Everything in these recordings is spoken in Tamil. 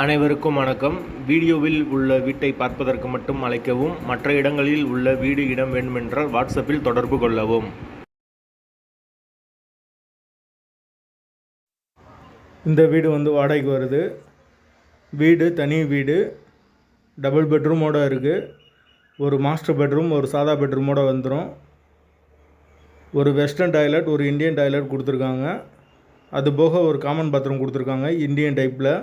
அனைவருக்கும் வணக்கம். வீடியோவில் உள்ள வீட்டை பார்ப்பதற்கு மட்டும் அழைக்கவும். மற்ற இடங்களில் உள்ள வீடு இடம் வேண்டுமென்றால் வாட்ஸ்அப்பில் தொடர்பு கொள்ளவும். இந்த வீடு வாடகைக்கு வருது. வீடு தனி வீடு, டபுள் பெட்ரூமோடு இருக்குது. ஒரு மாஸ்டர் பெட்ரூம், ஒரு சாதா பெட்ரூமோடு வந்துடும். ஒரு வெஸ்டர்ன் டாய்லெட், ஒரு இந்தியன் டாய்லெட் கொடுத்துருக்காங்க. அது போக ஒரு காமன் பாத்ரூம் கொடுத்துருக்காங்க இந்தியன் டைப்பில்.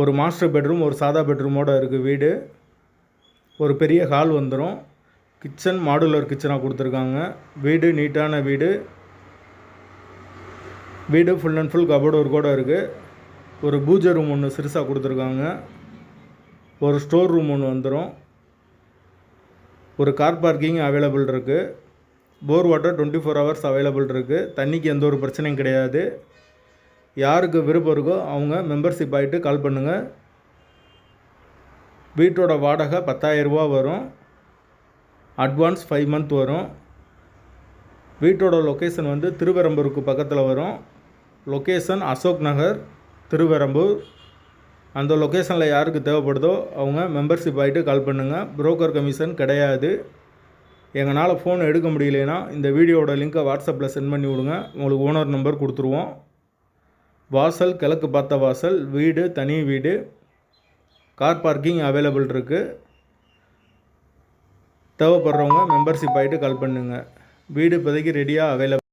ஒரு மாஸ்டர் பெட்ரூம், ஒரு சாதா பெட்ரூமோடு இருக்குது வீடு. ஒரு பெரிய ஹால் வந்துடும். கிச்சன் மாடுலர் கிச்சனாக கொடுத்துருக்காங்க. வீடு நீட்டான வீடு. வீடு ஃபுல் அண்ட் ஃபுல் கபோர்டு ஒர்க்கோடு இருக்குது. ஒரு பூஜை ரூம் ஒன்று சிறுசாக கொடுத்துருக்காங்க. ஒரு ஸ்டோர் ரூம் ஒன்று வந்துடும். ஒரு கார் பார்க்கிங் அவைலபிள் இருக்குது. போர் வாட்டர் 24 hours அவைலபிள் இருக்குது. தண்ணிக்கு எந்த ஒரு பிரச்சனையும் கிடையாது. யாருக்கு விருப்பம் இருக்கோ அவங்க மெம்பர்ஷிப் ஆகிட்டு கால் பண்ணுங்கள். வீட்டோட வாடகை 10,000 ரூபா வரும். அட்வான்ஸ் 5 month வரும். வீட்டோட லொக்கேஷன் திருவெரம்பூருக்கு பக்கத்தில் வரும். லொக்கேஷன் அசோக் நகர், திருவெரம்பூர். அந்த லொக்கேஷனில் யாருக்கு தேவைப்படுதோ அவங்க மெம்பர்ஷிப் ஆகிட்டு கால் பண்ணுங்கள். புரோக்கர் கமிஷன் கிடையாது. எங்களால் ஃபோன் எடுக்க முடியலனா இந்த வீடியோட லிங்க்கை வாட்ஸ்அப்பில் சென்ட் பண்ணி விடுங்க. உங்களுக்கு ஓனர் நம்பர் கொடுத்துருவோம். வாசல் கிழக்கு பார்த்த வாசல். வீடு தனி வீடு. கார் பார்க்கிங் அவைலபிள் இருக்குது. தேவைப்படுறவங்க மெம்பர்ஷிப் ஆகிட்டு கால் பண்ணுங்கள். வீடு இப்போதைக்கு ரெடியாக அவைலபிள்.